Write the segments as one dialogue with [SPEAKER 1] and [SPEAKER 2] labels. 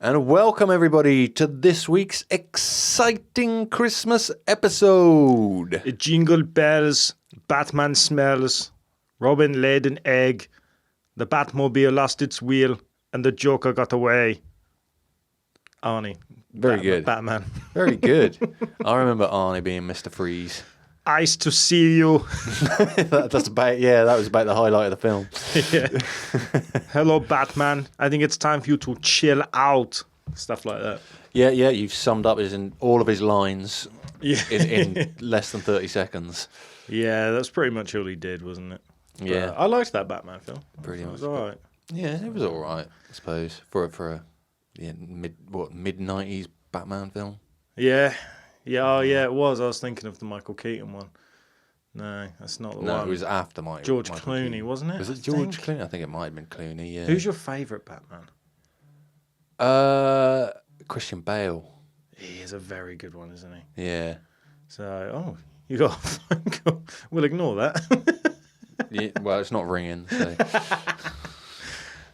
[SPEAKER 1] And welcome everybody to this week's exciting Christmas episode.
[SPEAKER 2] Jingle bells, Batman smells, Robin laid an egg, the Batmobile lost its wheel, and the Joker got away. Arnie.
[SPEAKER 1] Very good.
[SPEAKER 2] Batman.
[SPEAKER 1] Very good. I remember Arnie being Mr. Freeze.
[SPEAKER 2] Nice to see you.
[SPEAKER 1] That was about the highlight of the film.
[SPEAKER 2] Yeah. Hello, Batman. I think it's time for you to chill out. Stuff like that.
[SPEAKER 1] Yeah, you've summed up all of his lines in less than 30 seconds.
[SPEAKER 2] Yeah, that's pretty much all he did, wasn't it?
[SPEAKER 1] Yeah.
[SPEAKER 2] But I liked that Batman film.
[SPEAKER 1] Pretty much.
[SPEAKER 2] It was all right.
[SPEAKER 1] Yeah, it was all right, I suppose, for a mid-90s Batman film.
[SPEAKER 2] Yeah. Yeah, it was. I was thinking of the Michael Keaton one. No, that's not the one.
[SPEAKER 1] No, it was after
[SPEAKER 2] George
[SPEAKER 1] Michael
[SPEAKER 2] Clooney,
[SPEAKER 1] Keaton.
[SPEAKER 2] wasn't it?
[SPEAKER 1] Was it George Clooney? I think it might have been Clooney, yeah.
[SPEAKER 2] Who's your favourite Batman?
[SPEAKER 1] Christian Bale.
[SPEAKER 2] He is a very good one, isn't he?
[SPEAKER 1] Yeah.
[SPEAKER 2] So, you got a phone call. We'll ignore that.
[SPEAKER 1] Yeah, well, it's not ringing, so.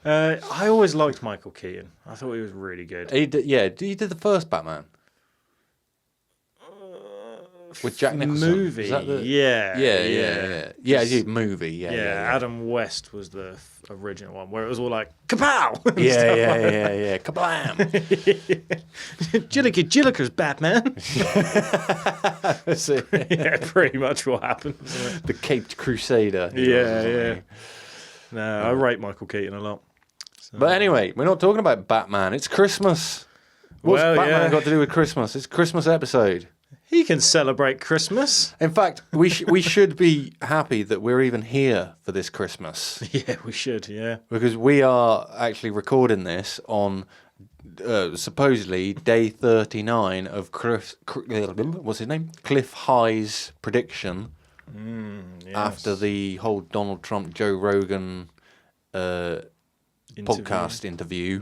[SPEAKER 2] I always liked Michael Keaton. I thought he was really good.
[SPEAKER 1] He did the first Batman. With Jack Nicholson.
[SPEAKER 2] Movie,
[SPEAKER 1] Yeah, movie, yeah.
[SPEAKER 2] Adam West was the original one, where it was all like, kapow!
[SPEAKER 1] Yeah, kablam!
[SPEAKER 2] Jilliker's Batman.
[SPEAKER 1] So,
[SPEAKER 2] Yeah, pretty much what happened.
[SPEAKER 1] the Caped Crusader.
[SPEAKER 2] Yeah. No, I rate Michael Keaton a lot. So.
[SPEAKER 1] But anyway, we're not talking about Batman. It's Christmas. What's Batman got to do with Christmas? It's a Christmas episode.
[SPEAKER 2] He can celebrate Christmas.
[SPEAKER 1] In fact, we should be happy that we're even here for this Christmas.
[SPEAKER 2] Yeah, we should, yeah.
[SPEAKER 1] Because we are actually recording this on supposedly day 39 of what's his name? Cliff High's prediction
[SPEAKER 2] Yes.
[SPEAKER 1] after the whole Donald Trump, Joe Rogan podcast interview.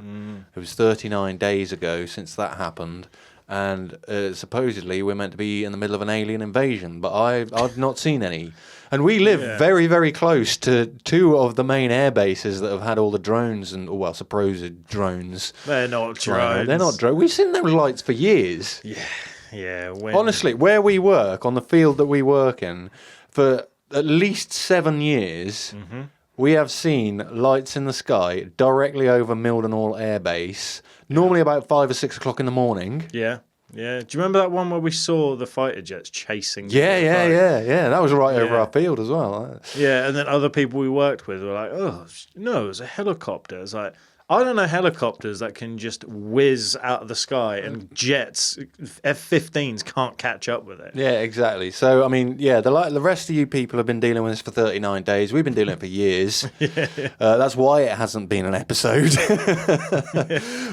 [SPEAKER 1] It was 39 days ago since that happened. And supposedly we're meant to be in the middle of an alien invasion, but I've not seen any. And we live very, very close to two of the main air bases that have had all the drones and, supposed drones.
[SPEAKER 2] They're not drones.
[SPEAKER 1] They're not drones. We've seen those lights for years.
[SPEAKER 2] Yeah.
[SPEAKER 1] Honestly, where we work, on the field that we work in, for at least 7 years, we have seen lights in the sky directly over Mildenhall Air Base. Normally about 5 or 6 o'clock in the morning.
[SPEAKER 2] Yeah. Do you remember that one where we saw the fighter jets chasing?
[SPEAKER 1] Yeah. That was right over our field as well.
[SPEAKER 2] Yeah, and then other people we worked with were like, "Oh, no, it was a helicopter." It's like, I don't know helicopters that can just whiz out of the sky, and jets, F-15s can't catch up with it.
[SPEAKER 1] Yeah, exactly. So, I mean, the rest of you people have been dealing with this for 39 days. We've been dealing with it for years. That's why it hasn't been an episode.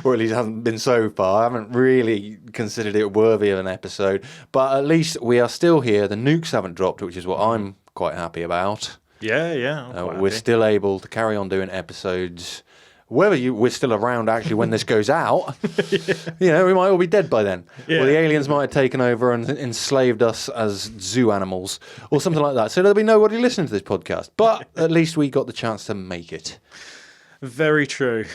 [SPEAKER 1] Or at least it hasn't been so far. I haven't really considered it worthy of an episode. But at least we are still here. The nukes haven't dropped, which is what I'm quite happy about.
[SPEAKER 2] Yeah.
[SPEAKER 1] We're still able to carry on doing episodes. Whether we're still around actually when this goes out, we might all be dead by then.
[SPEAKER 2] Yeah.
[SPEAKER 1] Or the aliens might have taken over and enslaved us as zoo animals or something like that. So there'll be nobody listening to this podcast. But at least we got the chance to make it.
[SPEAKER 2] Very true.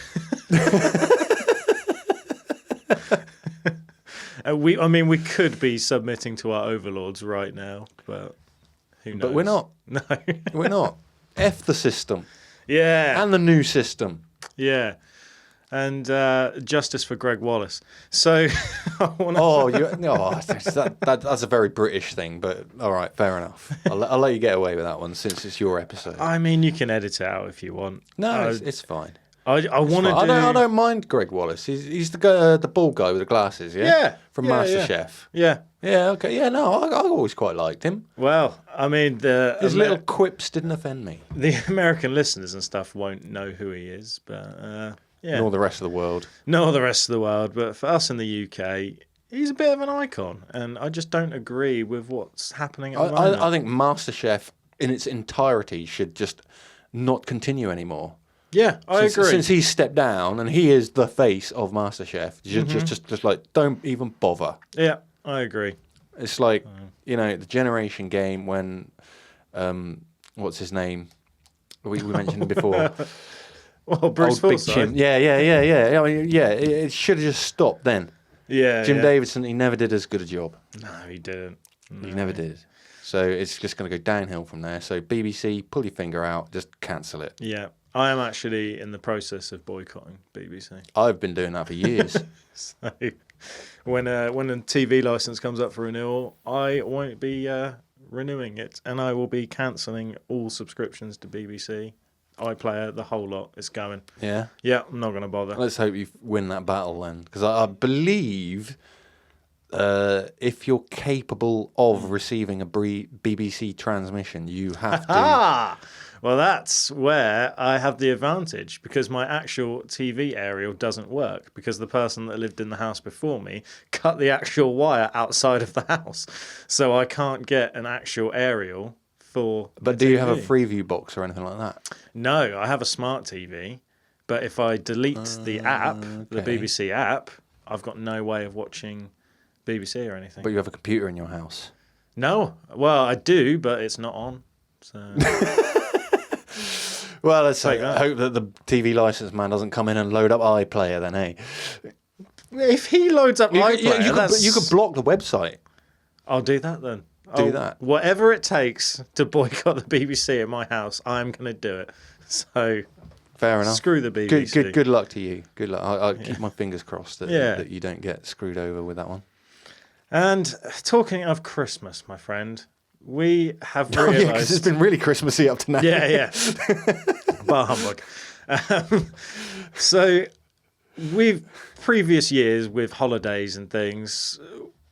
[SPEAKER 2] We could be submitting to our overlords right now, but who knows?
[SPEAKER 1] But we're not.
[SPEAKER 2] No.
[SPEAKER 1] We're not. F the system.
[SPEAKER 2] Yeah.
[SPEAKER 1] And the new system.
[SPEAKER 2] Yeah. And justice for Greg Wallace. So,
[SPEAKER 1] that's a very British thing, but all right, fair enough. I'll let you get away with that one since it's your episode.
[SPEAKER 2] I mean, you can edit it out if you want.
[SPEAKER 1] No, it's fine.
[SPEAKER 2] I want to do...
[SPEAKER 1] I don't mind Greg Wallace. He's the guy, the bald guy with the glasses, yeah?
[SPEAKER 2] Yeah.
[SPEAKER 1] From MasterChef.
[SPEAKER 2] Yeah.
[SPEAKER 1] Yeah, okay. Yeah, no, I always quite liked him.
[SPEAKER 2] Well, I mean,
[SPEAKER 1] his little quips didn't offend me.
[SPEAKER 2] The American listeners and stuff won't know who he is, but
[SPEAKER 1] Nor the rest of the world.
[SPEAKER 2] Nor the rest of the world, but for us in the UK, he's a bit of an icon, and I just don't agree with what's happening at the moment.
[SPEAKER 1] I think MasterChef in its entirety should just not continue anymore.
[SPEAKER 2] Yeah, I agree.
[SPEAKER 1] Since he's stepped down and he is the face of MasterChef, just like, don't even bother.
[SPEAKER 2] Yeah, I agree.
[SPEAKER 1] It's like, the generation game when, what's his name? We mentioned him before.
[SPEAKER 2] Well, Bruce
[SPEAKER 1] Old big
[SPEAKER 2] Forsyth.
[SPEAKER 1] chimp. Yeah. I mean, it should have just stopped then.
[SPEAKER 2] Yeah,
[SPEAKER 1] Jim
[SPEAKER 2] yeah.
[SPEAKER 1] Davidson, he never did as good a job.
[SPEAKER 2] No, he didn't. No.
[SPEAKER 1] He never did. So it's just going to go downhill from there. So BBC, pull your finger out, just cancel it.
[SPEAKER 2] Yeah, I am actually in the process of boycotting BBC.
[SPEAKER 1] I've been doing that for years.
[SPEAKER 2] So when a TV license comes up for renewal, I won't be renewing it, and I will be cancelling all subscriptions to BBC, iPlayer, the whole lot. It's going.
[SPEAKER 1] Yeah.
[SPEAKER 2] Yeah, I'm not going to bother.
[SPEAKER 1] Let's hope you win that battle then, because I believe if you're capable of receiving a BBC transmission, you have to.
[SPEAKER 2] Ah, well, that's where I have the advantage, because my actual TV aerial doesn't work, because the person that lived in the house before me cut the actual wire outside of the house, so I can't get an actual aerial for.
[SPEAKER 1] But do you have a Freeview box or anything like that?
[SPEAKER 2] No, I have a smart TV, but if I delete the app, the
[SPEAKER 1] okay.
[SPEAKER 2] BBC app, I've got no way of watching BBC or anything.
[SPEAKER 1] But you have a computer in your house.
[SPEAKER 2] No, well, I do, but it's not on. So.
[SPEAKER 1] Well, let's
[SPEAKER 2] Take that.
[SPEAKER 1] hope that the TV license man doesn't come in and load up iPlayer then, hey?
[SPEAKER 2] If he loads up iPlayer,
[SPEAKER 1] you could block the website.
[SPEAKER 2] I'll do that then.
[SPEAKER 1] Do that.
[SPEAKER 2] Whatever it takes to boycott the BBC at my house, I'm going to do it. So
[SPEAKER 1] Fair enough.
[SPEAKER 2] screw the BBC.
[SPEAKER 1] Good luck to you. Good luck. I'll keep my fingers crossed that you don't get screwed over with that one.
[SPEAKER 2] And talking of Christmas, my friend, we have
[SPEAKER 1] Oh, yeah,
[SPEAKER 2] realised...
[SPEAKER 1] because it's been really Christmassy up to now.
[SPEAKER 2] Yeah. Bar humbug. So we've previous years with holidays and things,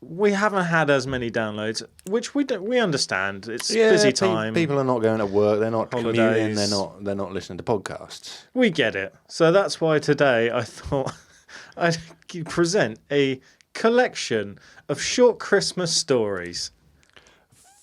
[SPEAKER 2] we haven't had as many downloads, which we understand. It's busy time.
[SPEAKER 1] People are not going to work. They're not commuting.
[SPEAKER 2] Holidays.
[SPEAKER 1] They're not listening to podcasts.
[SPEAKER 2] We get it. So that's why today I thought I'd present a collection of short Christmas stories.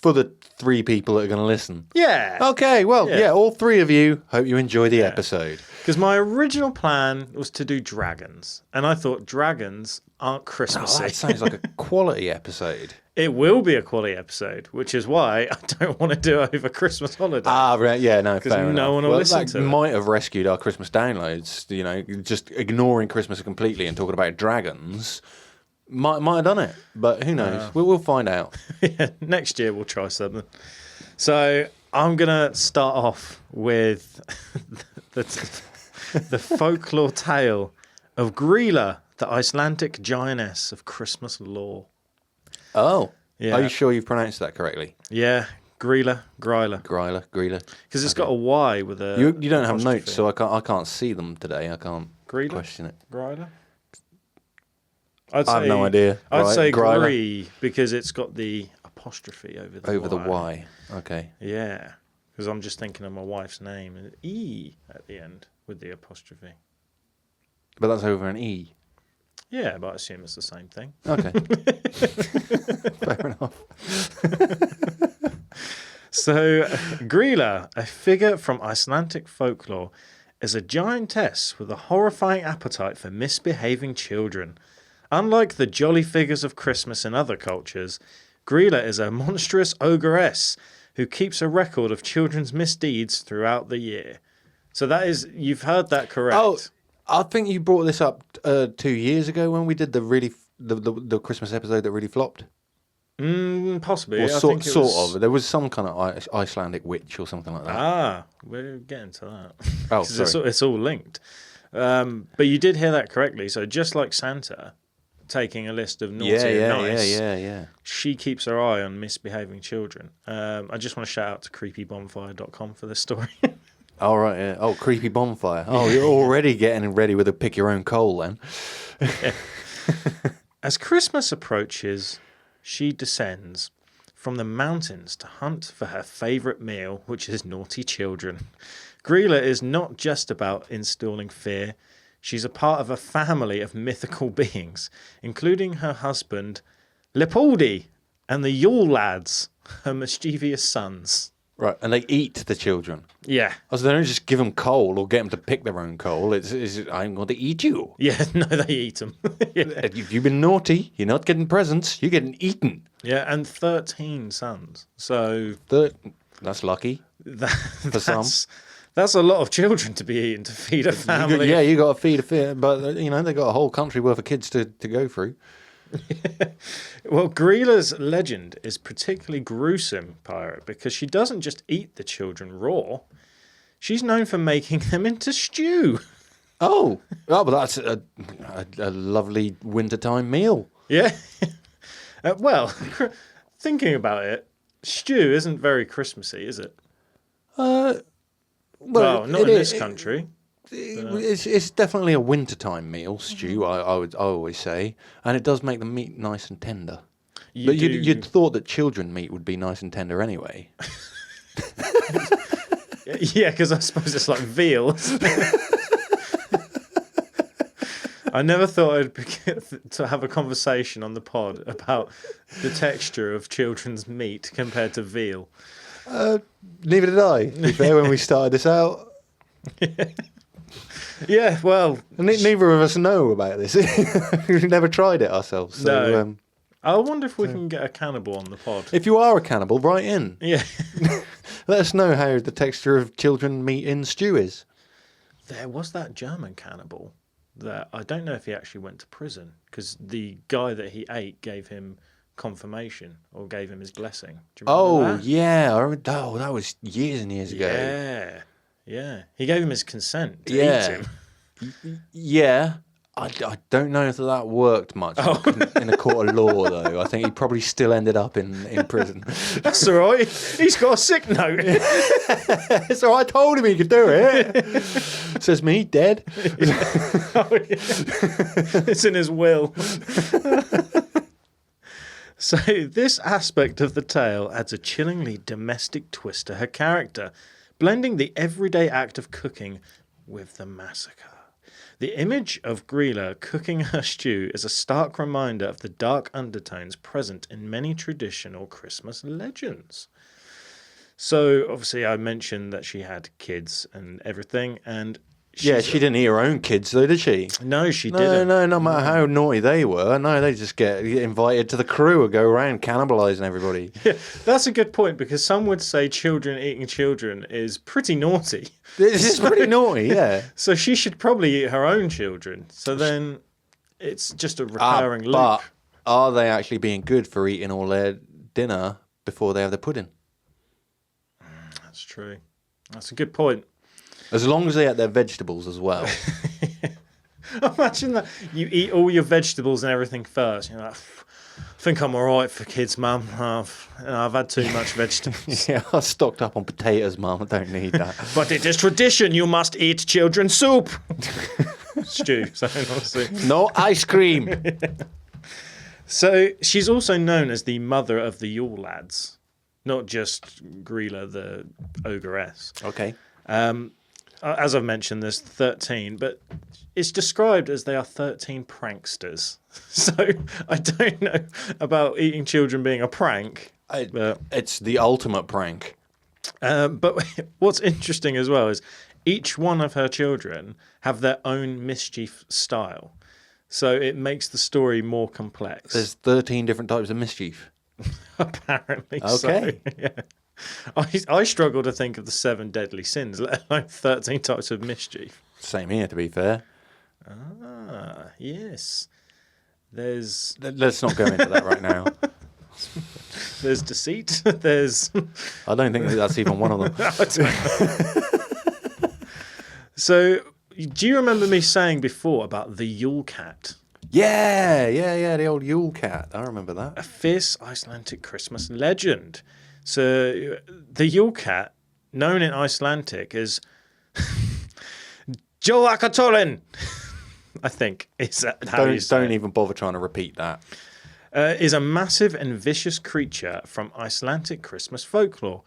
[SPEAKER 1] For the 3 people that are going to listen.
[SPEAKER 2] Yeah.
[SPEAKER 1] Okay, well, yeah, all 3 of you, hope you enjoy the episode.
[SPEAKER 2] Because my original plan was to do dragons. And I thought dragons aren't
[SPEAKER 1] Oh,
[SPEAKER 2] Christmassy.
[SPEAKER 1] that sounds like a quality episode.
[SPEAKER 2] It will be a quality episode, which is why I don't want to do it over Christmas holiday.
[SPEAKER 1] Ah, right, yeah, no, fair enough.
[SPEAKER 2] no one will listen
[SPEAKER 1] that
[SPEAKER 2] to it.
[SPEAKER 1] might have rescued our Christmas downloads, you know, just ignoring Christmas completely and talking about dragons. Might have done it, but who knows? We'll find out.
[SPEAKER 2] Yeah, next year we'll try something. So I'm going to start off with the folklore tale of Grýla, the Icelandic giantess of Christmas lore.
[SPEAKER 1] Oh,
[SPEAKER 2] Yeah.
[SPEAKER 1] Are you sure you've pronounced that correctly?
[SPEAKER 2] Yeah, Grýla.
[SPEAKER 1] Grýla.
[SPEAKER 2] Because it's got a Y with a...
[SPEAKER 1] You don't have
[SPEAKER 2] apostrophe.
[SPEAKER 1] notes, so I can't see them today. I can't
[SPEAKER 2] Grýla?
[SPEAKER 1] question it.
[SPEAKER 2] Grýla?
[SPEAKER 1] I have no idea.
[SPEAKER 2] I'd say
[SPEAKER 1] Grýla.
[SPEAKER 2] Grý because it's got the apostrophe over the
[SPEAKER 1] Over the Y. Okay.
[SPEAKER 2] Yeah, because I'm just thinking of my wife's name and E at the end with the apostrophe.
[SPEAKER 1] But that's over an E.
[SPEAKER 2] Yeah, but I assume it's the same thing.
[SPEAKER 1] Okay. Fair enough.
[SPEAKER 2] So, Grýla, a figure from Icelandic folklore, is a giantess with a horrifying appetite for misbehaving children. Unlike the jolly figures of Christmas in other cultures, Grýla is a monstrous ogress who keeps a record of children's misdeeds throughout the year. So that is, you've heard that correct.
[SPEAKER 1] Oh, I think you brought this up 2 years ago when we did the Christmas episode that really flopped.
[SPEAKER 2] Possibly.
[SPEAKER 1] Or
[SPEAKER 2] I think it
[SPEAKER 1] sort
[SPEAKER 2] was...
[SPEAKER 1] of. There was some kind of Icelandic witch or something like that.
[SPEAKER 2] Ah, we're getting to that.
[SPEAKER 1] Oh,
[SPEAKER 2] 'Cause
[SPEAKER 1] sorry.
[SPEAKER 2] it's all linked. But you did hear that correctly. So just like Santa taking a list of naughty and nice,
[SPEAKER 1] Yeah.
[SPEAKER 2] she keeps her eye on misbehaving children. I just want to shout out to creepybonfire.com for this story.
[SPEAKER 1] All right, yeah. Oh, creepy bonfire. Oh, you're already getting ready with a pick your own coal then.
[SPEAKER 2] As Christmas approaches, she descends from the mountains to hunt for her favourite meal, which is naughty children. Grýla is not just about installing fear. She's a part of a family of mythical beings, including her husband, Leopoldi, and the Yule lads, her mischievous sons.
[SPEAKER 1] Right, and they eat the children.
[SPEAKER 2] Yeah.
[SPEAKER 1] Oh, so they don't just give them coal or get them to pick their own coal. It's I'm going to eat you.
[SPEAKER 2] Yeah, no, they eat them. Yeah.
[SPEAKER 1] If you've been naughty, you're not getting presents. You're getting eaten.
[SPEAKER 2] Yeah, and 13 sons. So
[SPEAKER 1] That's lucky. For some.
[SPEAKER 2] That's a lot of children to be eating to feed a family.
[SPEAKER 1] You got to feed a fit, but they got a whole country worth of kids to go through.
[SPEAKER 2] Well, Greela's legend is particularly gruesome, Pirate, because she doesn't just eat the children raw. She's known for making them into stew.
[SPEAKER 1] Oh, but that's a lovely wintertime meal.
[SPEAKER 2] Yeah. Well, thinking about it, stew isn't very Christmassy, is it? Well, not in this country.
[SPEAKER 1] It's definitely a wintertime meal, stew. I always say, and it does make the meat nice and tender. You'd thought that children meat would be nice and tender anyway.
[SPEAKER 2] Yeah, because I suppose it's like veal. I never thought I'd to have a conversation on the pod about the texture of children's meat compared to veal.
[SPEAKER 1] Neither did I, to be fair, when we started this out.
[SPEAKER 2] Yeah, well...
[SPEAKER 1] Neither of us know about this. We've never tried it ourselves. So,
[SPEAKER 2] no. I wonder if we can get a cannibal on the pod.
[SPEAKER 1] If you are a cannibal, write in.
[SPEAKER 2] Yeah.
[SPEAKER 1] Let us know how the texture of children meat in stew is.
[SPEAKER 2] There was that German cannibal that I don't know if he actually went to prison because the guy that he ate gave him confirmation or gave him his blessing. Do you remember that?
[SPEAKER 1] Yeah. I remember, that was years and years ago.
[SPEAKER 2] Yeah. He gave him his consent to eat him.
[SPEAKER 1] Yeah. I don't know if that worked much in a court of law, though. I think he probably still ended up in prison.
[SPEAKER 2] That's all right. He's got a sick note.
[SPEAKER 1] So I told him he could do it. Says me, dead.
[SPEAKER 2] It's in his will. So this aspect of the tale adds a chillingly domestic twist to her character, blending the everyday act of cooking with the massacre. The image of Greela cooking her stew is a stark reminder of the dark undertones present in many traditional Christmas legends. So, obviously, I mentioned that she had kids and everything, and
[SPEAKER 1] she didn't eat her own kids, though, did she?
[SPEAKER 2] No, she didn't.
[SPEAKER 1] No matter how naughty they were. No, they just get invited to the crew and go around cannibalising everybody.
[SPEAKER 2] Yeah, that's a good point, because some would say children eating children is pretty naughty.
[SPEAKER 1] It's pretty naughty, yeah.
[SPEAKER 2] So she should probably eat her own children. So then it's just a recurring loop.
[SPEAKER 1] But are they actually being good for eating all their dinner before they have the pudding?
[SPEAKER 2] That's true. That's a good point.
[SPEAKER 1] As long as they eat their vegetables as well.
[SPEAKER 2] Imagine that you eat all your vegetables and everything first. You're like, I think I'm all right for kids, Mum. I've had too much vegetables.
[SPEAKER 1] Yeah, I stocked up on potatoes, Mum. I don't need that.
[SPEAKER 2] But it is tradition. You must eat children's soup. Stew.
[SPEAKER 1] No ice cream.
[SPEAKER 2] So she's also known as the mother of the Yule lads, not just Greela, the ogress.
[SPEAKER 1] Okay.
[SPEAKER 2] As I've mentioned, there's 13, but it's described as they are 13 pranksters. So I don't know about eating children being a prank.
[SPEAKER 1] It's the ultimate prank.
[SPEAKER 2] But what's interesting as well is each one of her children have their own mischief style. So it makes the story more complex.
[SPEAKER 1] There's 13 different types of mischief.
[SPEAKER 2] Apparently
[SPEAKER 1] okay.
[SPEAKER 2] So, yeah. I struggle to think of the 7 deadly sins, let alone 13 types of mischief.
[SPEAKER 1] Same here, to be fair.
[SPEAKER 2] Ah, yes. Let's
[SPEAKER 1] not go into that right now.
[SPEAKER 2] There's deceit. There's...
[SPEAKER 1] I don't think that's even one of them.
[SPEAKER 2] So, do you remember me saying before about the Yule cat?
[SPEAKER 1] Yeah, the old Yule cat. I remember that.
[SPEAKER 2] A fierce Icelandic Christmas legend. So, the Yule cat, known in Icelandic as Jóakatólin, I think is how you say
[SPEAKER 1] Don't even bother trying to repeat that.
[SPEAKER 2] Is a massive and vicious creature from Icelandic Christmas folklore.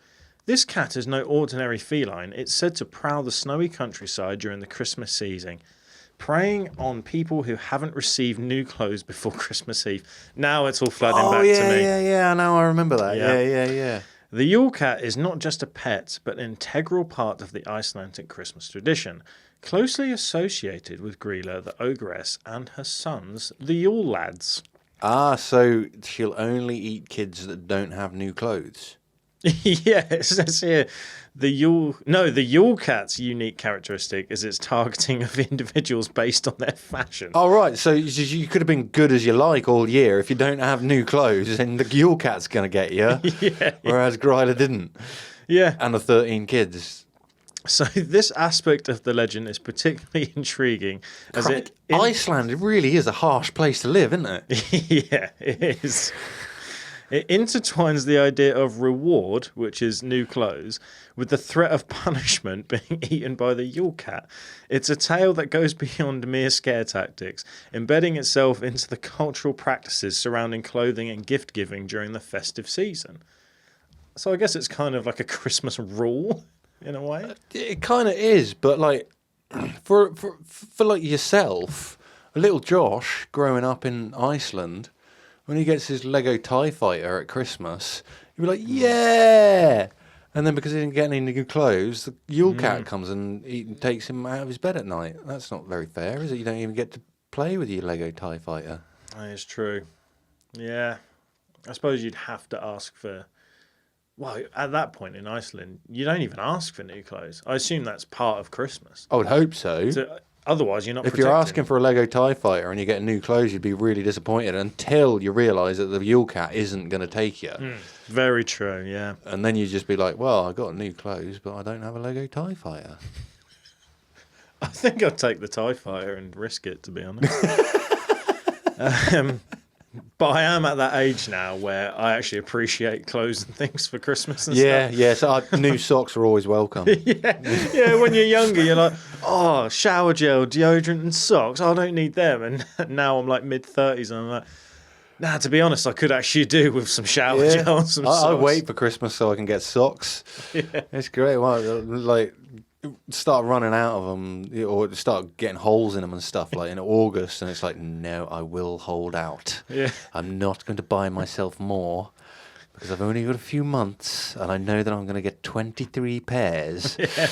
[SPEAKER 2] This cat is no ordinary feline. It's said to prowl the snowy countryside during the Christmas season, preying on people who haven't received new clothes before Christmas Eve. Now it's all flooding back to me.
[SPEAKER 1] Yeah, I know, I remember that. Yeah.
[SPEAKER 2] The Yule cat is not just a pet, but an integral part of the Icelandic Christmas tradition, closely associated with Greela, the ogress, and her sons, the Yule lads.
[SPEAKER 1] Ah, so she'll only eat kids that don't have new clothes.
[SPEAKER 2] Yeah, it says here the Yule cat's unique characteristic is its targeting of individuals based on their fashion.
[SPEAKER 1] Oh, right. So you could have been good as you like all year. If you don't have new clothes, then the Yule cat's going to get you.
[SPEAKER 2] Yeah.
[SPEAKER 1] Whereas Gryla didn't.
[SPEAKER 2] Yeah.
[SPEAKER 1] And the 13 kids.
[SPEAKER 2] So this aspect of the legend is particularly intriguing as
[SPEAKER 1] Iceland really is a harsh place to live, isn't it?
[SPEAKER 2] Yeah, it is. It intertwines the idea of reward, which is new clothes, with the threat of punishment being eaten by the Yule cat. It's a tale that goes beyond mere scare tactics, embedding itself into the cultural practices surrounding clothing and gift giving during the festive season. So I guess it's kind of like a Christmas rule in a way.
[SPEAKER 1] It kind of is, but like for like yourself, little Josh growing up in Iceland, when he gets his Lego TIE fighter at Christmas, he'd be like, yeah! And then because he didn't get any new clothes, the Yule cat comes and takes him out of his bed at night. That's not very fair, is it? You don't even get to play with your Lego TIE fighter.
[SPEAKER 2] That is true. Yeah. I suppose you'd have to ask for... Well, at that point in Iceland, you don't even ask for new clothes. I assume that's part of Christmas.
[SPEAKER 1] I would hope so.
[SPEAKER 2] Otherwise, you're not
[SPEAKER 1] If you're asking for a Lego TIE fighter and you get new clothes, you'd be really disappointed until you realise that the Yule cat isn't going to take you.
[SPEAKER 2] Very true, yeah.
[SPEAKER 1] And then you'd just be like, well, I got new clothes, but I don't have a Lego TIE fighter.
[SPEAKER 2] I think I'd take the TIE fighter and risk it, to be honest. But I am at that age now where I actually appreciate clothes and things for Christmas and stuff.
[SPEAKER 1] Yeah, so new socks are always welcome.
[SPEAKER 2] Yeah, when you're younger, you're like, oh, shower gel, deodorant and socks, I don't need them. And now I'm like mid-30s and I'm like, nah, to be honest, I could actually do with some shower gel and some socks.
[SPEAKER 1] I wait for Christmas so I can get socks. Yeah. It's great. Well, like, start running out of them or start getting holes in them and stuff like in August, and it's like, no, I will hold out.
[SPEAKER 2] Yeah.
[SPEAKER 1] I'm not going to buy myself more because I've only got a few months and I know that I'm going to get 23 pairs.
[SPEAKER 2] Yeah.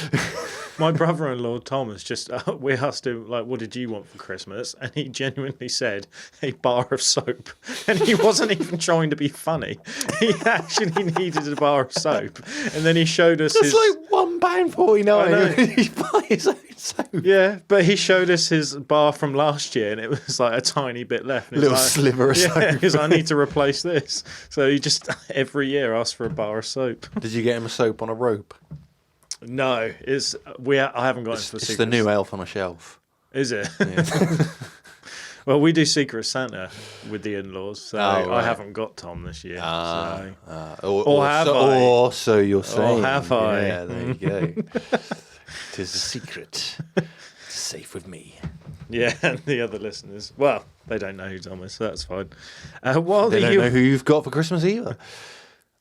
[SPEAKER 2] My brother-in-law Thomas just we asked him like, what did you want for Christmas, and he genuinely said a bar of soap, and he wasn't even trying to be funny. He actually needed a bar of soap, and then he showed us
[SPEAKER 1] That's like £1.49. He buy his own soap.
[SPEAKER 2] Yeah, but he showed us his bar from last year, and it was like a tiny bit left.
[SPEAKER 1] A little sliver of soap.
[SPEAKER 2] Because I need to replace this. So he just every year asks for a bar of soap.
[SPEAKER 1] Did you get him a soap on a rope?
[SPEAKER 2] No, I haven't got into the
[SPEAKER 1] It's the new Elf on a Shelf.
[SPEAKER 2] Is it?
[SPEAKER 1] Yeah.
[SPEAKER 2] Well, we do Secret Santa with the in-laws, so
[SPEAKER 1] right.
[SPEAKER 2] I haven't got Tom this year.
[SPEAKER 1] Or so you're saying.
[SPEAKER 2] Or have I?
[SPEAKER 1] Yeah, there you go. Tis a secret. It's safe with me.
[SPEAKER 2] Yeah, and the other listeners, well, they don't know who Tom is, so that's fine.
[SPEAKER 1] They don't know who you've got for Christmas either.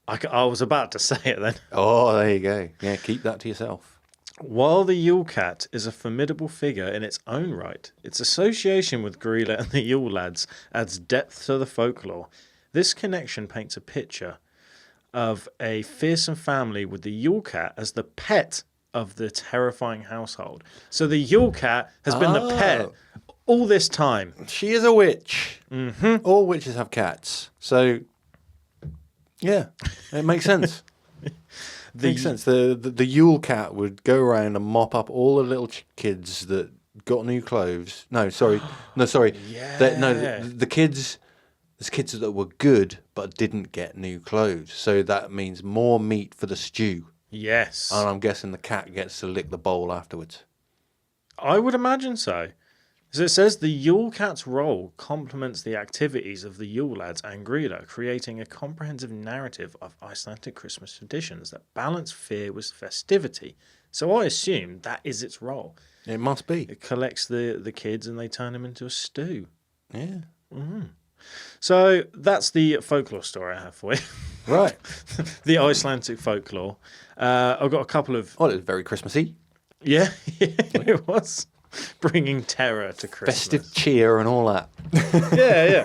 [SPEAKER 2] I was about to say it then.
[SPEAKER 1] Oh, there you go. Yeah, keep that to yourself.
[SPEAKER 2] While the Yule Cat is a formidable figure in its own right, its association with Gryla and the Yule lads adds depth to the folklore. This connection paints a picture of a fearsome family with the Yule Cat as the pet of the terrifying household. So the Yule Cat has been the pet all this time.
[SPEAKER 1] She is a witch.
[SPEAKER 2] Mm-hmm.
[SPEAKER 1] All witches have cats. So, yeah, it makes sense. Makes sense. The Yule Cat would go around and mop up all the little kids that got new clothes. No, sorry.
[SPEAKER 2] Yeah.
[SPEAKER 1] The kids. There's kids that were good but didn't get new clothes. So that means more meat for the stew.
[SPEAKER 2] Yes.
[SPEAKER 1] And I'm guessing the cat gets to lick the bowl afterwards.
[SPEAKER 2] I would imagine so. As it says, the Yule Cat's role complements the activities of the Yule lads and Gryla, creating a comprehensive narrative of Icelandic Christmas traditions that balance fear with festivity. So I assume that is its role.
[SPEAKER 1] It must be.
[SPEAKER 2] It collects the kids and they turn them into a stew.
[SPEAKER 1] Yeah.
[SPEAKER 2] Mm-hmm. So that's the folklore story I have for you.
[SPEAKER 1] Right.
[SPEAKER 2] The Icelandic folklore. I've got a couple of...
[SPEAKER 1] Oh, it was very Christmassy.
[SPEAKER 2] Yeah, it was. Bringing terror to Christmas.
[SPEAKER 1] Festive cheer and all that.
[SPEAKER 2] Yeah.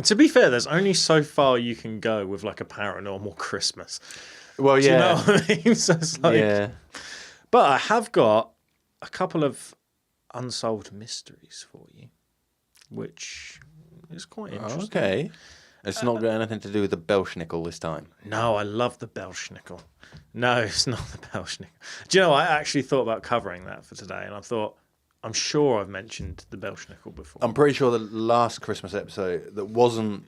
[SPEAKER 2] To be fair, there's only so far you can go with like a paranormal Christmas.
[SPEAKER 1] Well, yeah.
[SPEAKER 2] Do you know what I mean? So it's like...
[SPEAKER 1] Yeah.
[SPEAKER 2] But I have got a couple of unsolved mysteries for you, which is quite interesting.
[SPEAKER 1] Okay. It's not got anything to do with the Belschnickel this time.
[SPEAKER 2] No, I love the Belschnickel. No, it's not the Belschnickel. Do you know, I actually thought about covering that for today, and I thought, I'm sure I've mentioned the Belschnickel before.
[SPEAKER 1] I'm pretty sure the last Christmas episode that wasn't,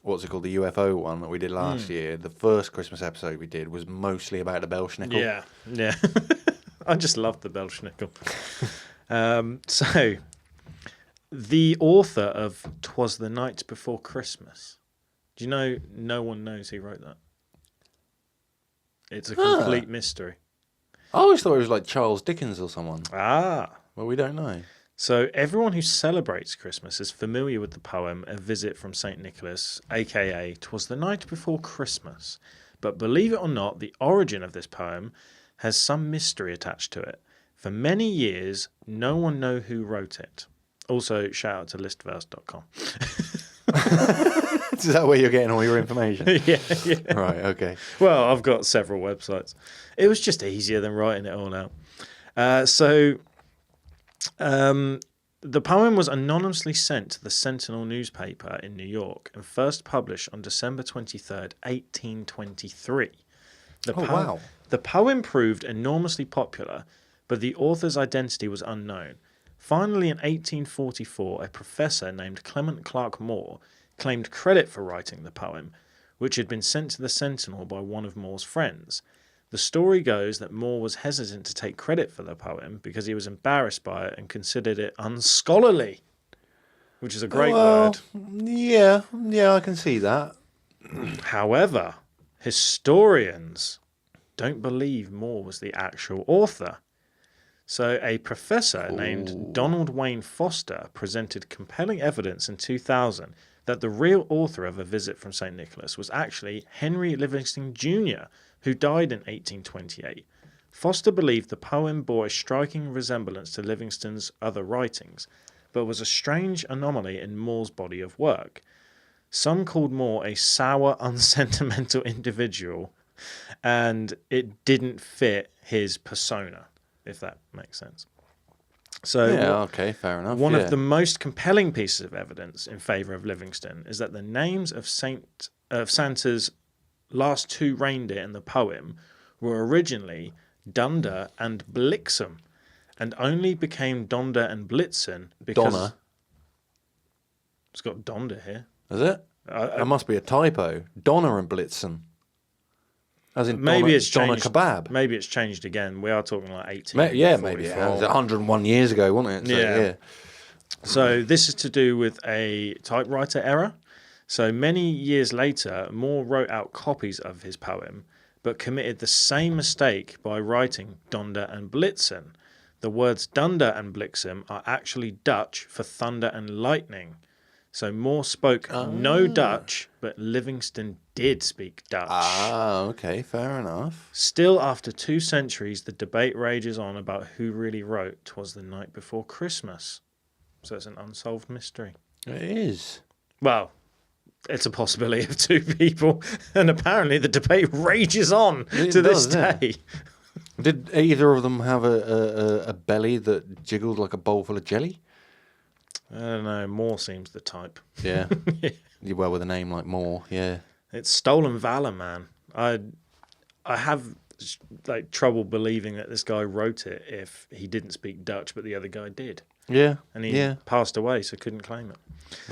[SPEAKER 1] what's it called, the UFO one that we did last year, the first Christmas episode we did was mostly about the Belschnickel.
[SPEAKER 2] Yeah. I just love the Belschnickel. So, the author of 'Twas the Night Before Christmas. Do you know no one knows who wrote that? It's a complete mystery.
[SPEAKER 1] I always thought it was like Charles Dickens or someone.
[SPEAKER 2] Ah.
[SPEAKER 1] Well, we don't know.
[SPEAKER 2] So everyone who celebrates Christmas is familiar with the poem A Visit from St. Nicholas, aka 'Twas the Night Before Christmas. But believe it or not, the origin of this poem has some mystery attached to it. For many years, no one know who wrote it. Also, shout out to listverse.com.
[SPEAKER 1] Is that where you're getting all your information?
[SPEAKER 2] yeah.
[SPEAKER 1] Right, okay.
[SPEAKER 2] Well, I've got several websites. It was just easier than writing it all out. The poem was anonymously sent to the Sentinel newspaper in New York and first published on December 23rd, 1823.
[SPEAKER 1] Wow.
[SPEAKER 2] The poem proved enormously popular, but the author's identity was unknown. Finally, in 1844, a professor named Clement Clark Moore claimed credit for writing the poem, which had been sent to the Sentinel by one of Moore's friends. The story goes that Moore was hesitant to take credit for the poem because he was embarrassed by it and considered it unscholarly, which is a great word.
[SPEAKER 1] Yeah, I can see that.
[SPEAKER 2] However, historians don't believe Moore was the actual author. So a professor named Donald Wayne Foster presented compelling evidence in 2000 that the real author of A Visit from St. Nicholas was actually Henry Livingston Jr., who died in 1828. Foster believed the poem bore a striking resemblance to Livingston's other writings, but was a strange anomaly in Moore's body of work. Some called Moore a sour, unsentimental individual, and it didn't fit his persona, if that makes sense. So,
[SPEAKER 1] okay, fair enough.
[SPEAKER 2] One of the most compelling pieces of evidence in favour of Livingston is that the names of Santa's last two reindeer in the poem were originally Dunder and Blixen, and only became Donder and Blitzen because...
[SPEAKER 1] Donna.
[SPEAKER 2] It's got Donder here.
[SPEAKER 1] Is it? That must be a typo. Donna and Blitzen. As in
[SPEAKER 2] maybe
[SPEAKER 1] Donna,
[SPEAKER 2] it's changed.
[SPEAKER 1] Donna kebab.
[SPEAKER 2] Maybe it's changed again. We are talking like 18.
[SPEAKER 1] Maybe it has. 101 years ago, wasn't it? So, yeah.
[SPEAKER 2] So this is to do with a typewriter error. So many years later, Moore wrote out copies of his poem, but committed the same mistake by writing Donder and Blitzen. The words Dunder and Blixen are actually Dutch for thunder and lightning. So Moore spoke no Dutch, but Livingston did speak Dutch.
[SPEAKER 1] Okay, fair enough.
[SPEAKER 2] Still, after 2 centuries, the debate rages on about who really wrote 'Twas the Night Before Christmas. So it's an unsolved mystery.
[SPEAKER 1] It is.
[SPEAKER 2] Well, it's a possibility of 2 people, and apparently the debate rages on this day.
[SPEAKER 1] Did either of them have a belly that jiggled like a bowl full of jelly?
[SPEAKER 2] I don't know. Moore seems the type.
[SPEAKER 1] Yeah. Well, with a name like Moore, yeah.
[SPEAKER 2] It's stolen valor, man. I have like trouble believing that this guy wrote it if he didn't speak Dutch, but the other guy did.
[SPEAKER 1] Yeah.
[SPEAKER 2] And he passed away, so couldn't claim it.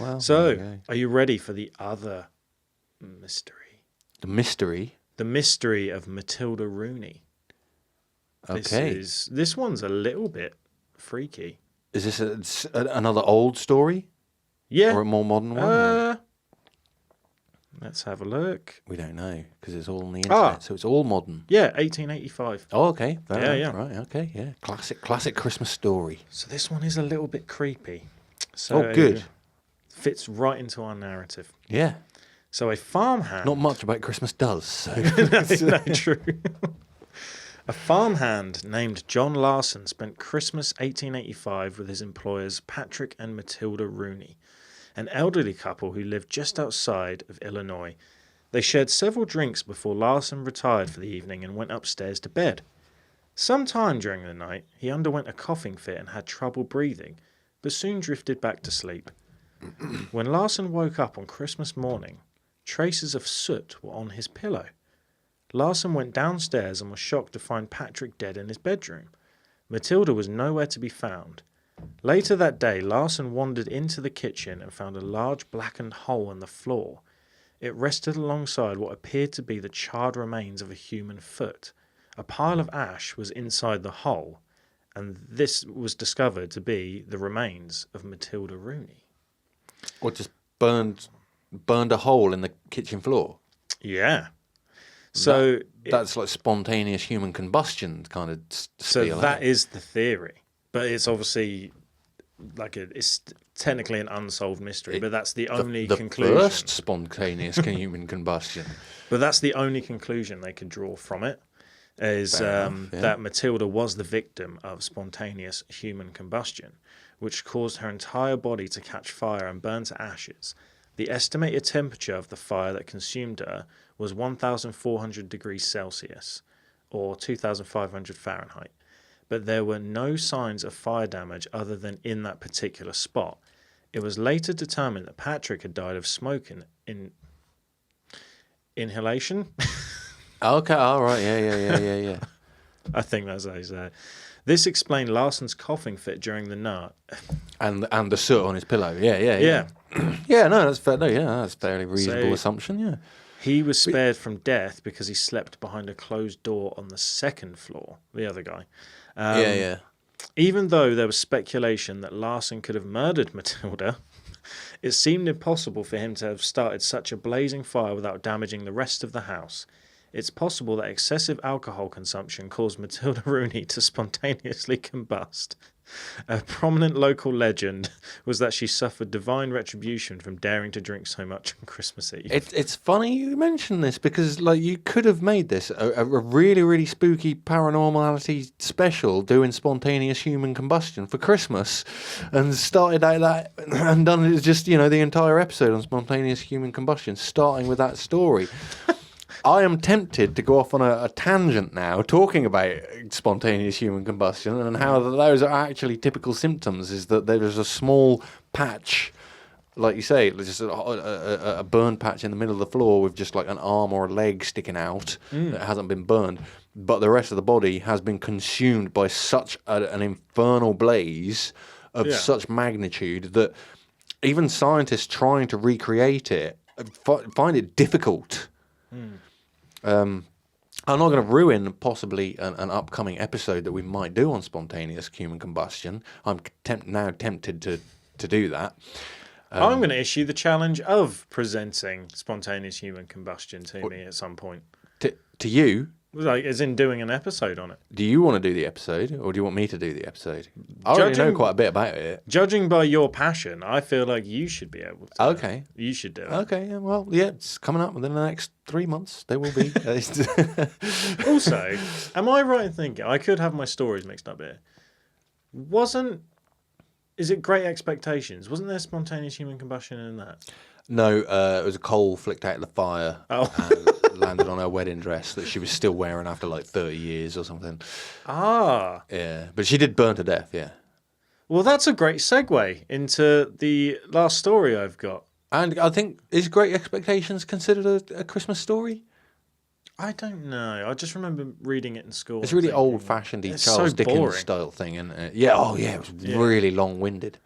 [SPEAKER 1] Well,
[SPEAKER 2] so, are you ready for the other mystery?
[SPEAKER 1] The mystery?
[SPEAKER 2] The mystery of Matilda Rooney.
[SPEAKER 1] Okay.
[SPEAKER 2] This one's a little bit freaky.
[SPEAKER 1] Is this another old story?
[SPEAKER 2] Yeah.
[SPEAKER 1] Or a more modern one?
[SPEAKER 2] Let's have a look.
[SPEAKER 1] We don't know, because it's all on the internet, so it's all modern.
[SPEAKER 2] Yeah, 1885.
[SPEAKER 1] Oh, okay.
[SPEAKER 2] Yeah.
[SPEAKER 1] Right, okay, yeah. Classic Christmas story.
[SPEAKER 2] So this one is a little bit creepy. So
[SPEAKER 1] good.
[SPEAKER 2] Fits right into our narrative.
[SPEAKER 1] Yeah.
[SPEAKER 2] So a farmhand...
[SPEAKER 1] Not much about Christmas does, so...
[SPEAKER 2] no, true. A farmhand named John Larson spent Christmas 1885 with his employers Patrick and Matilda Rooney, an elderly couple who lived just outside of Illinois. They shared several drinks before Larson retired for the evening and went upstairs to bed. Sometime during the night, he underwent a coughing fit and had trouble breathing, but soon drifted back to sleep. When Larson woke up on Christmas morning, traces of soot were on his pillow. Larson went downstairs and was shocked to find Patrick dead in his bedroom. Matilda was nowhere to be found. Later that day, Larson wandered into the kitchen and found a large blackened hole in the floor. It rested alongside what appeared to be the charred remains of a human foot. A pile of ash was inside the hole, and this was discovered to be the remains of Matilda Rooney.
[SPEAKER 1] Or just burned a hole in the kitchen floor.
[SPEAKER 2] Yeah. So
[SPEAKER 1] that's like spontaneous human combustion kind of
[SPEAKER 2] so
[SPEAKER 1] spiel.
[SPEAKER 2] That is the theory, but it's obviously it's technically an unsolved mystery. But that's the only conclusion.
[SPEAKER 1] The first spontaneous human combustion.
[SPEAKER 2] But that's the only conclusion they could draw from it. Is that Matilda was the victim of spontaneous human combustion, which caused her entire body to catch fire and burn to ashes. The estimated temperature of the fire that consumed her was 1,400 degrees Celsius, or 2,500 Fahrenheit. But there were no signs of fire damage other than in that particular spot. It was later determined that Patrick had died of smoke inhalation.
[SPEAKER 1] Okay, all right, yeah.
[SPEAKER 2] I think that's how you say it. This explained Larson's coughing fit during the night.
[SPEAKER 1] And the soot on his pillow, yeah. Yeah, no, that's fair. No, yeah, that's a fairly reasonable assumption, yeah.
[SPEAKER 2] He was spared from death because he slept behind a closed door on the second floor, the other guy.
[SPEAKER 1] Yeah.
[SPEAKER 2] Even though there was speculation that Larson could have murdered Matilda, it seemed impossible for him to have started such a blazing fire without damaging the rest of the house. It's possible that excessive alcohol consumption caused Matilda Rooney to spontaneously combust. A prominent local legend was that she suffered divine retribution from daring to drink so much on Christmas Eve.
[SPEAKER 1] It's funny you mention this because you could have made this a really, really spooky Paranormality special doing spontaneous human combustion for Christmas and started out that and done it just, the entire episode on spontaneous human combustion, starting with that story. I am tempted to go off on a tangent now, talking about spontaneous human combustion and how those are actually typical symptoms, is that there is a small patch, like you say, just a burn patch in the middle of the floor with just like an arm or a leg sticking out that hasn't been burned, but the rest of the body has been consumed by such an infernal blaze of such magnitude that even scientists trying to recreate it find it difficult. I'm not going to ruin possibly an upcoming episode that we might do on spontaneous human combustion. I'm now tempted to do that.
[SPEAKER 2] I'm going to issue the challenge of presenting spontaneous human combustion to me at some point.
[SPEAKER 1] To you?
[SPEAKER 2] Like, as in doing an episode on it.
[SPEAKER 1] Do you want to do the episode, or do you want me to do the episode? I already know quite a bit about it.
[SPEAKER 2] Judging by your passion, I feel like you should be able to.
[SPEAKER 1] Okay.
[SPEAKER 2] You should do it.
[SPEAKER 1] Okay, well, yeah, it's coming up within the next 3 months. There will be.
[SPEAKER 2] Also, am I right in thinking, I could have my stories mixed up here. Is it Great Expectations? Wasn't there spontaneous human combustion in that?
[SPEAKER 1] No, it was a coal flicked out of the fire.
[SPEAKER 2] Oh.
[SPEAKER 1] And landed on her wedding dress that she was still wearing after like 30 years or something.
[SPEAKER 2] Ah.
[SPEAKER 1] Yeah, but she did burn to death, yeah.
[SPEAKER 2] Well, that's a great segue into the last story I've got.
[SPEAKER 1] And I think, is Great Expectations considered a Christmas story?
[SPEAKER 2] I don't know. I just remember reading it in school.
[SPEAKER 1] It's really old-fashioned Charles Dickens style thing, isn't it? Yeah, it was really long-winded.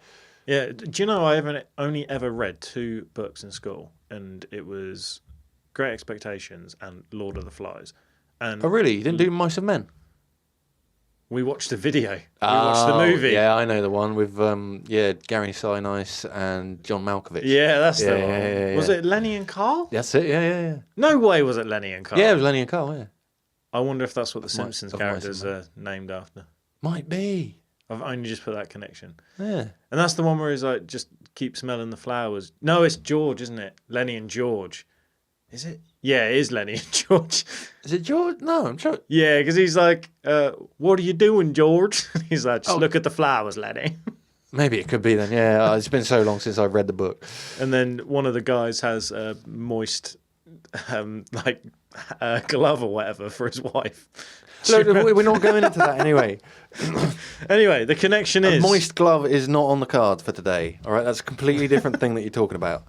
[SPEAKER 2] Yeah, do you know I only ever read 2 books in school, and it was Great Expectations and Lord of the Flies. And
[SPEAKER 1] oh, really? You didn't do Mice of Men?
[SPEAKER 2] We watched the video. We watched the movie.
[SPEAKER 1] Yeah, I know the one with Gary Sinise and John Malkovich.
[SPEAKER 2] Yeah, that's the one.
[SPEAKER 1] Yeah.
[SPEAKER 2] Was it Lenny and Carl?
[SPEAKER 1] That's it, yeah.
[SPEAKER 2] No way was it Lenny and Carl.
[SPEAKER 1] Yeah, it was Lenny and Carl, yeah.
[SPEAKER 2] I wonder if that's what the Simpsons characters are named after.
[SPEAKER 1] Might be.
[SPEAKER 2] I've only just put that connection.
[SPEAKER 1] Yeah.
[SPEAKER 2] And that's the one where he's like, just keep smelling the flowers. No, it's George, isn't it? Lenny and George. Is it? Yeah, it is Lenny and George.
[SPEAKER 1] Is it George? No, I'm sure.
[SPEAKER 2] Yeah, because he's like, what are you doing, George? He's like, just look at the flowers, Lenny.
[SPEAKER 1] Maybe it could be then, yeah. It's been so long since I've read the book.
[SPEAKER 2] And then one of the guys has a moist like a glove or whatever for his wife.
[SPEAKER 1] Look, we're not going into that anyway.
[SPEAKER 2] Anyway, the connection
[SPEAKER 1] A
[SPEAKER 2] is
[SPEAKER 1] moist glove is not on the card for today. All right, that's a completely different thing that you're talking about.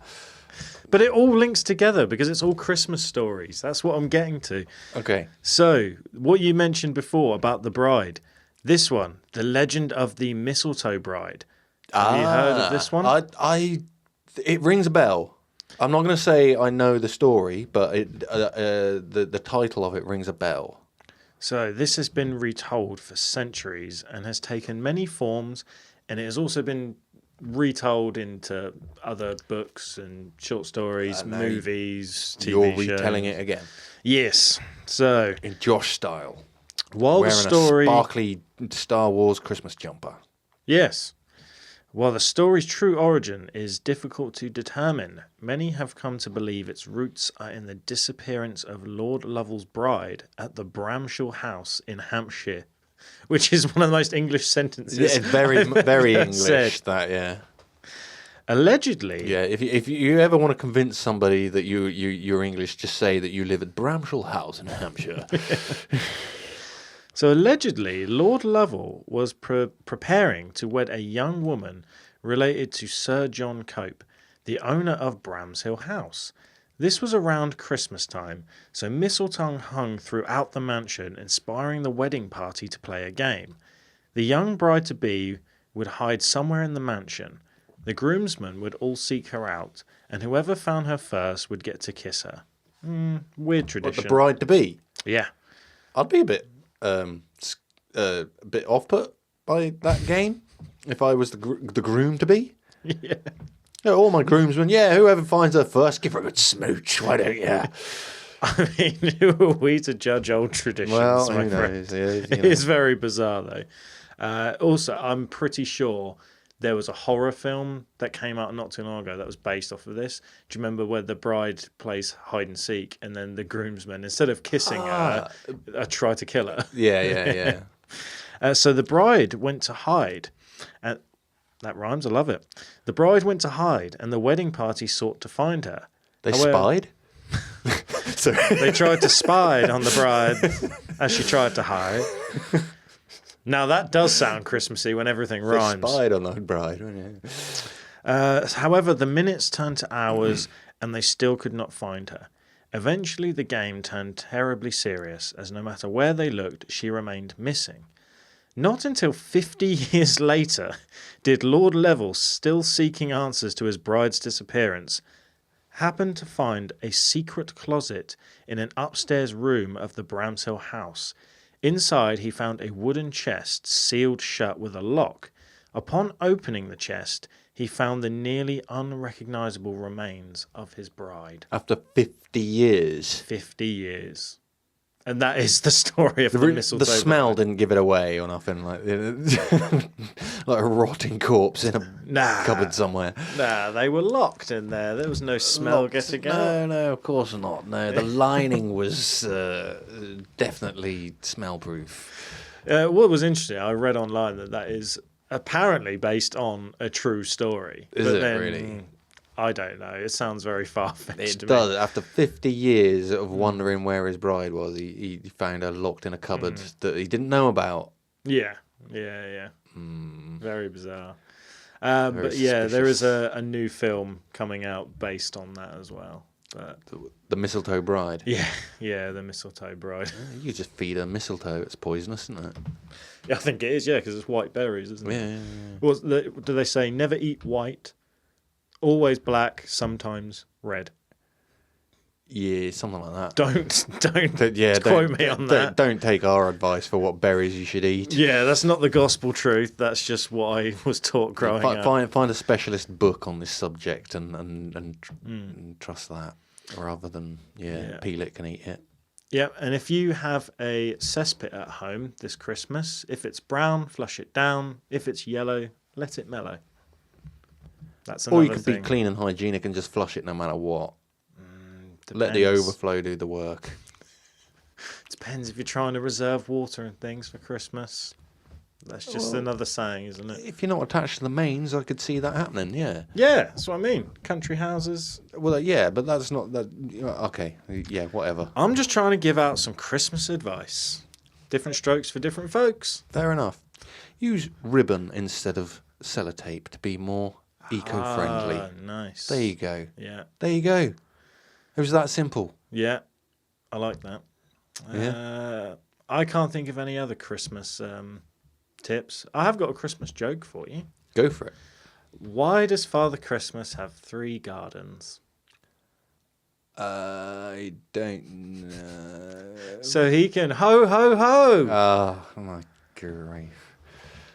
[SPEAKER 2] But it all links together because it's all Christmas stories. That's what I'm getting to.
[SPEAKER 1] Okay.
[SPEAKER 2] So, what you mentioned before about the bride, this one, the legend of the mistletoe bride. Have you heard of this one?
[SPEAKER 1] It rings a bell. I'm not going to say I know the story, but the title of it rings a bell.
[SPEAKER 2] So, this has been retold for centuries and has taken many forms, and it has also been retold into other books and short stories, movies, TV
[SPEAKER 1] You're
[SPEAKER 2] shows.
[SPEAKER 1] retelling it again.
[SPEAKER 2] Yes. So,
[SPEAKER 1] In Josh style.
[SPEAKER 2] while
[SPEAKER 1] Wearing
[SPEAKER 2] the story...
[SPEAKER 1] a sparkly Star Wars Christmas jumper.
[SPEAKER 2] Yes. While the story's true origin is difficult to determine, many have come to believe its roots are in the disappearance of Lord Lovell's bride at the Bramshall House in Hampshire, which is one of the most English sentences.
[SPEAKER 1] Yeah, it's very very
[SPEAKER 2] ever
[SPEAKER 1] English.
[SPEAKER 2] said.
[SPEAKER 1] That yeah.
[SPEAKER 2] Allegedly,
[SPEAKER 1] Yeah, if you ever want to convince somebody that you're English, just say that you live at Bramshall House in Hampshire.
[SPEAKER 2] So allegedly, Lord Lovell was preparing to wed a young woman related to Sir John Cope, the owner of Bramshill House. This was around Christmas time, so mistletoe hung throughout the mansion, inspiring the wedding party to play a game. The young bride-to-be would hide somewhere in the mansion. The groomsmen would all seek her out, and whoever found her first would get to kiss her. Weird tradition.
[SPEAKER 1] What, the bride-to-be?
[SPEAKER 2] Yeah.
[SPEAKER 1] I'd be a bit off-put by that game if I was the groom-to-be.
[SPEAKER 2] Yeah.
[SPEAKER 1] Yeah, all my groomsmen, whoever finds her first, give her a good smooch, why don't you?
[SPEAKER 2] I mean, who are we to judge old traditions?
[SPEAKER 1] Well,
[SPEAKER 2] my
[SPEAKER 1] who
[SPEAKER 2] friend?
[SPEAKER 1] knows? Yeah,
[SPEAKER 2] It is very bizarre, though. Also, I'm pretty sure there was a horror film that came out not too long ago that was based off of this. Do you remember where the bride plays hide and seek, and then the groomsmen, instead of kissing her, try to kill her?
[SPEAKER 1] Yeah.
[SPEAKER 2] So the bride went to hide, and that rhymes. I love it. The bride went to hide, and the wedding party sought to find her.
[SPEAKER 1] They
[SPEAKER 2] However,
[SPEAKER 1] spied? Sorry.
[SPEAKER 2] They tried to spy on the bride as she tried to hide. Now that does sound Christmassy when everything rhymes.
[SPEAKER 1] They spied on the bride, wouldn't it?
[SPEAKER 2] However, the minutes turned to hours, and they still could not find her. Eventually, the game turned terribly serious, as no matter where they looked, she remained missing. Not until 50 years later did Lord Lovell, still seeking answers to his bride's disappearance, happen to find a secret closet in an upstairs room of the Bramshill house. Inside, he found a wooden chest sealed shut with a lock. Upon opening the chest, he found the nearly unrecognisable remains of his bride.
[SPEAKER 1] After 50 years.
[SPEAKER 2] 50 years. And that is the story of the mistletoe.
[SPEAKER 1] The smell didn't give it away or nothing. Like a rotting corpse in a cupboard somewhere.
[SPEAKER 2] Nah, they were locked in there. There was no smell getting out.
[SPEAKER 1] No, of course not. No, the lining was definitely smell-proof.
[SPEAKER 2] What was interesting, I read online that is apparently based on a true story.
[SPEAKER 1] Is it really?
[SPEAKER 2] I don't know. It sounds very far-fetched to
[SPEAKER 1] It does.
[SPEAKER 2] me.
[SPEAKER 1] After 50 years of wondering where his bride was, he found her locked in a cupboard that he didn't know about.
[SPEAKER 2] Yeah. Very bizarre.
[SPEAKER 1] Very
[SPEAKER 2] But yeah, there
[SPEAKER 1] suspicious.
[SPEAKER 2] is a new film coming out based on that as well. But
[SPEAKER 1] The mistletoe bride.
[SPEAKER 2] yeah, the mistletoe bride.
[SPEAKER 1] You just feed her mistletoe. It's poisonous, isn't it?
[SPEAKER 2] Yeah, I think it is, because it's white berries, isn't it?
[SPEAKER 1] Yeah.
[SPEAKER 2] Well, do they say never eat white, always black, sometimes red?
[SPEAKER 1] Yeah, something like that.
[SPEAKER 2] Don't quote me on that.
[SPEAKER 1] Don't take our advice for what berries you should eat.
[SPEAKER 2] Yeah, that's not the gospel truth. That's just what I was taught growing up.
[SPEAKER 1] Find a specialist book on this subject and trust that, rather than peel it and eat it.
[SPEAKER 2] Yeah, and if you have a cesspit at home this Christmas, if it's brown, flush it down. If it's yellow, let it mellow. That's another
[SPEAKER 1] Or you could
[SPEAKER 2] thing.
[SPEAKER 1] be clean and hygienic and just flush it no matter what. Let
[SPEAKER 2] Depends.
[SPEAKER 1] the overflow do the work.
[SPEAKER 2] Depends if you're trying to reserve water and things for Christmas. That's just another saying, isn't it?
[SPEAKER 1] If you're not attached to the mains, I could see that happening. Yeah.
[SPEAKER 2] Yeah, that's what I mean. Country houses.
[SPEAKER 1] Well, yeah, but that's not that. Okay. Yeah. Whatever.
[SPEAKER 2] I'm just trying to give out some Christmas advice. Different strokes for different folks.
[SPEAKER 1] Fair enough. Use ribbon instead of sellotape to be more eco-friendly.
[SPEAKER 2] Ah, nice.
[SPEAKER 1] There you go.
[SPEAKER 2] Yeah.
[SPEAKER 1] There you go. It was that simple.
[SPEAKER 2] Yeah. I like that.
[SPEAKER 1] Yeah.
[SPEAKER 2] I can't think of any other Christmas tips. I have got a Christmas joke for you.
[SPEAKER 1] Go for it.
[SPEAKER 2] Why does Father Christmas have 3 gardens?
[SPEAKER 1] I don't know.
[SPEAKER 2] So he can ho, ho, ho.
[SPEAKER 1] Oh, my grief.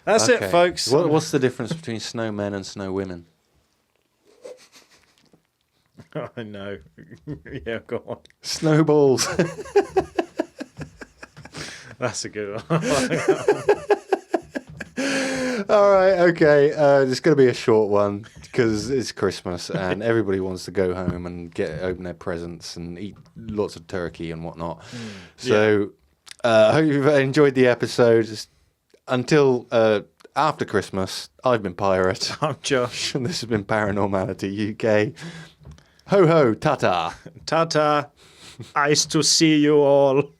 [SPEAKER 2] That's it, folks.
[SPEAKER 1] What's the difference between snowmen and snow women?
[SPEAKER 2] I know. Yeah, go on.
[SPEAKER 1] Snowballs.
[SPEAKER 2] That's a good one.
[SPEAKER 1] All right, okay. It's going to be a short one because it's Christmas and everybody wants to go home and open their presents and eat lots of turkey and whatnot. So I hope you've enjoyed the episode. Until after Christmas, I've been Pirate.
[SPEAKER 2] I'm Josh.
[SPEAKER 1] And this has been Paranormality UK. Ho ho, ta-ta.
[SPEAKER 2] Ta-ta. Nice to see you all.